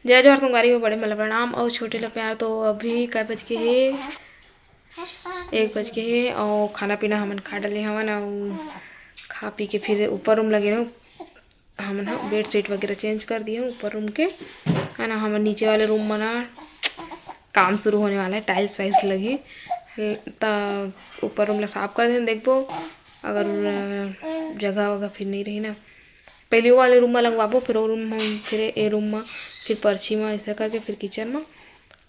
जय जोहर संगवारी हो, बड़े मला प्रणाम और छोटे ला प्यार। तो अभी कै बज के है, 1 बज के है और खाना पीना हमन खा डले हवन और खा पी के फिर ऊपर रूम लगे रहूँ। हमन बेड शीट वगैरह चेंज कर दिए हूँ ऊपर रूम के, है ना। हमन नीचे वाले रूम में ना काम शुरू होने वाला है, टाइल्स वाइल्स लगी तो ऊपर रूम ला साफ कर दें। देखो अगर जगह वगह फिर नहीं रही ना, पहले वो वाले रूम में लगवाबो, फिर वो रूम में, फिर ए रूम में, फिर पर्ची में ऐसा करके फिर किचन में।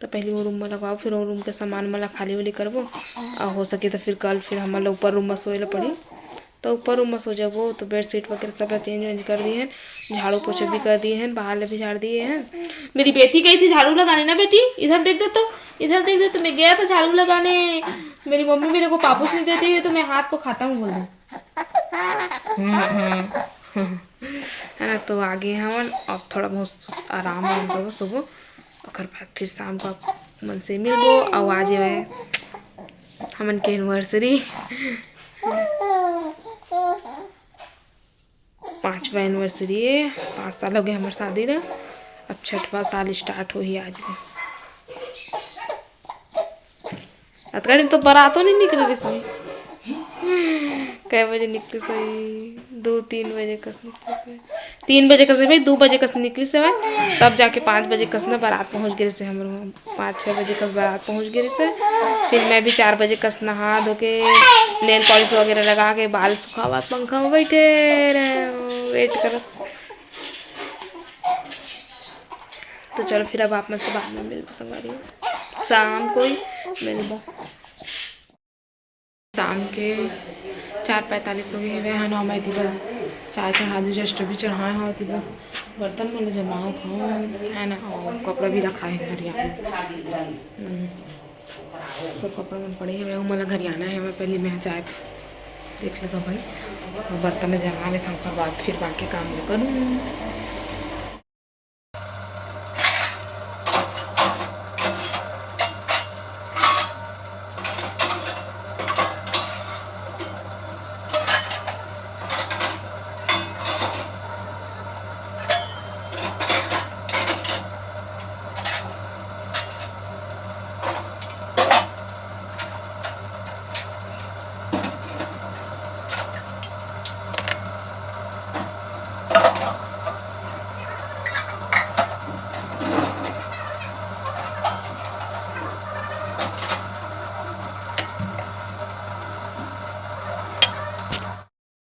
तो पहले वो रूम में लगवाओ, फिर वो रूम के सामान वाला खाली वाली करबो और हो सके तो फिर कल फिर हमारे ऊपर रूम में सोए ला पड़ी। तो ऊपर रूम में सो जाबो। तो बेड शीट वगैरह सब चेंज वेंज कर दिए हैं, झाड़ू पोछा भी कर दिए हैं, बाहर भी झाड़ दिए हैं। मेरी बेटी गई थी झाड़ू लगाने ना। बेटी इधर देख दे, तो इधर देख दे। तो मैं गया था झाड़ू लगाने, मेरी मम्मी मेरे को पापूस नहीं देती है तो मैं हाथ को खाता हूँ बोल दूँ, है ना। तो आगे हम अब थोड़ा बहुत आराम करो सुबह, और बाद फिर शाम को मन से मिलबो। और आज है हमन के एनिवर्सरी, 5वां एनिवर्सरी है। 5 साल हो गए हमारे शादी ला, अब 6वां साल स्टार्ट हो ही आज में। अतका दिन तो बारात नहीं निकल रही सही। कै बजे निकली सही? 2-3 बजे कस निकली, 3 बजे कस भाई, 2 बजे कस निकली से, तब जाके 5 बजे कस ना बारात पहुँच गई से। हम 5-6 बजे कस बारात पहुँच गई से। फिर मैं भी 4 बजे कस नहा धो के नेल पॉलिश वगैरह लगा के बाल सुखावा, पंखा में बैठे रहे वेट कर। तो चलो फिर अब आप मुझसे बाद में मिल संगवारी शाम को ही मिलबो। शाम के 4:45 हो गए हैं ना। मैं तीबा चाय चढ़ा दी, जस्ट भी चढ़ाए हाँ। तीबा बर्तन मैंने जमाओ था, है ना, और कपड़ा भी रखा है घरियाना। सब कपड़ा में पड़े हैं, मैं घरियाना है। मैं पहले मैं चाय देख लेता भाई, बर्तन जमा लेता हूँ, उसके बाद फिर बाकी काम करूँ।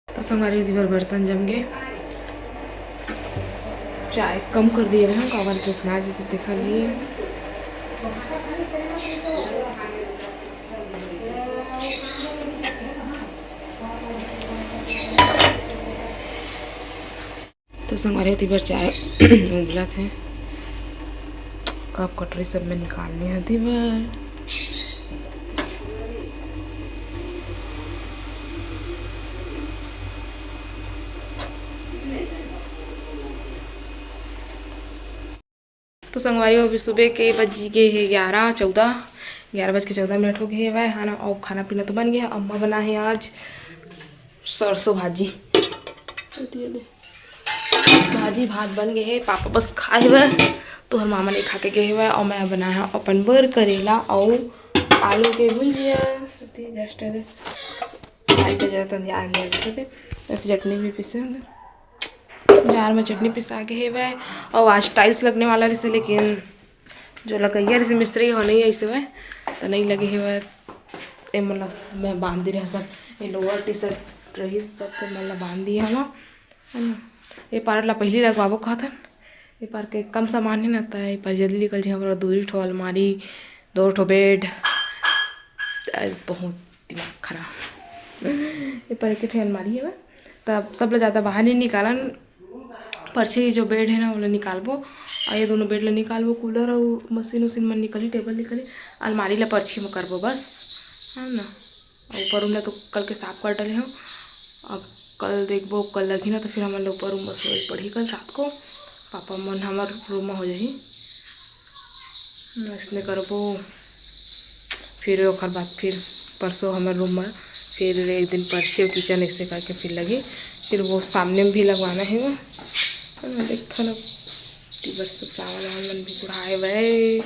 तो हमारे जी बर्तन जम गए, चाय कम कर दिए रहे हैं, कवर के उठना जैसे दिखा लिए। तो हमारे तीबर चाय उबला थे, कप कटोरी सब में निकालने हैं तीबर। तो संगवारी अभी सुबह के बज गए है 11:14 हो गए है, है ना। और खाना पीना तो बन गया। अम्मा बना है आज सरसों भाजी, भात बन गए है। पापा बस खाए हुए, तो हर मामा ने खा के गए हुए। और मैं बनाया है अपन बर करेला और आलू के भुजिया। जस्ट चटनी भी पीसे, जार में चटनी पिसा के है वह। और आज टाइल्स लगने वाला रही, लेकिन जो लगैया जैसे मिस्त्री हो नहीं ऐसे वह तो नहीं लगे है वह। मतलब मैं बांध दी रही सब, ये लोअर टी शर्ट रही सब तो मतलब बांध दिया हम, है ना। ये पार ला पहले लगवाबो कहता, ये पार के कम सामान है ना, तो ये पार जल्दी निकल जाए। हमारा 2 ठो अलमारी, 2 ठो बेड, बहुत दिमाग खराब। ये पर एक अलमारी है वह, तब सब ज़्यादा बाहर नहीं निकालन। पर्ची जो बेड है ना वो निकालबो, और ये दोनों बेड ला निकालबो। कूलर और मशीन उशीन में निकली, टेबल निकली, अलमारी ला पर्ची में करबो बस, है ना। और ऊपर रूम ला तो कल के साफ कर डले हो। अब कल देखबो, कल लगी ना तो फिर हमारे ऊपर रूम में सोई पड़ी कल रात को। पापा मन हमारे रूम में हो जाही, इसलिए करबो। फिर ओकर बाद फिर परसों हमारे रूम में फिर एक दिन पर्ची और किचन ऐसे करके फिर लगी। फिर वो सामने में भी लगवाना है वो, देखता ना। बस सब चावल वावल मन भी कुढ़ाए हुए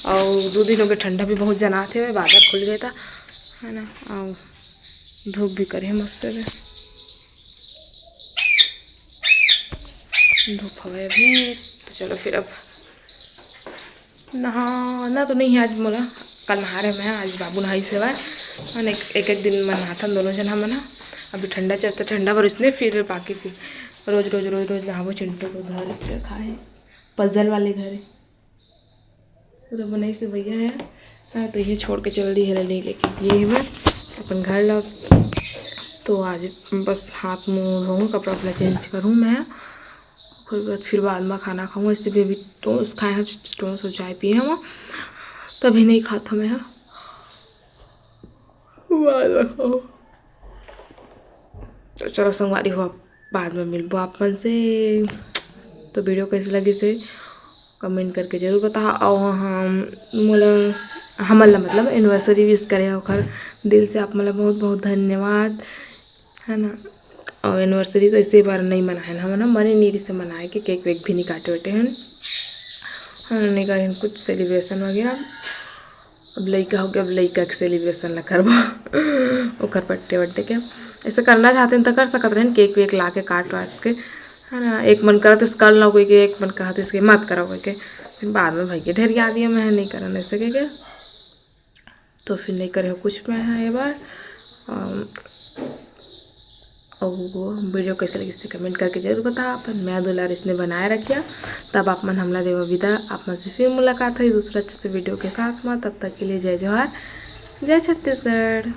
और 2 दिन हो गए ठंडा भी बहुत जनाते हुए बादल खुल गया था है ना। और धूप भी करे मस्त है धूप हवा अभी। तो चलो फिर अब नहाना तो नहीं है आज मोला, कल नहा रहे मैं, आज बाबू नहाई से बाद एक दिन मैं नहाता दोनों जना मना। अभी ठंडा चलता ठंडा बरसने फिर बाकी फिर रोज नहावो चिंटू को घर पे खाए पजल वाले घर पूरा बनाई से भैया है। हाँ तो ये छोड़ के चल दी है नहीं लेकिन ये मैं अपन घर लग। तो आज बस हाथ मुँह धोऊँ कपड़ा अपना चेंज करूँ मैं, फिर बाद में खाना खाऊँ। इससे भी अभी टोस्ट खाए हैं, टोस्ट और चाय पिए हैं तभी नहीं खाता मैं बाद में खाऊँ। तो चलो संगवारी हुआ बाद में मिलबो आप मन से। तो वीडियो कैसी लगी से कमेंट करके जरूर बता। और हम मोला हमला मतलब एनिवर्सरी विश करे ओखर दिल से आप मतलब बहुत बहुत धन्यवाद है ना। और एनिवर्सरी तो इसी बार नहीं मनाए ना, हम मने नीरी से मनाए कि केक वेक भी नहीं काटे बैठे हैं हाँ नहीं करें कुछ सेलिब्रेशन वगैरह। अब लड़का हो गया, अब लड़का के सेलिब्रेशन ला करवा ओखर पट्टे वट्टे के ऐसे करना चाहते हैं तो कर सकते हैं, केक वेक ला के काट वाट के है ना। एक मन करा तो कर लो कोई के, एक मन कहा तो इसके मत करो कोई के, फिर बाद में भाई के ढेर याद दिया मैं नहीं करना ऐसे के तो फिर नहीं करे कुछ मैं है ये बार। और वो वीडियो कैसे लगी इसे कमेंट करके जरूर बता। अपन मैं दुलार इसने बनाए रखिया तब आप मन हमला देवा विदा। आप मन से फिर मुलाकात हुई दूसरा अच्छे से वीडियो के साथ में, तब तक के लिए जय जोहार, जय छत्तीसगढ़।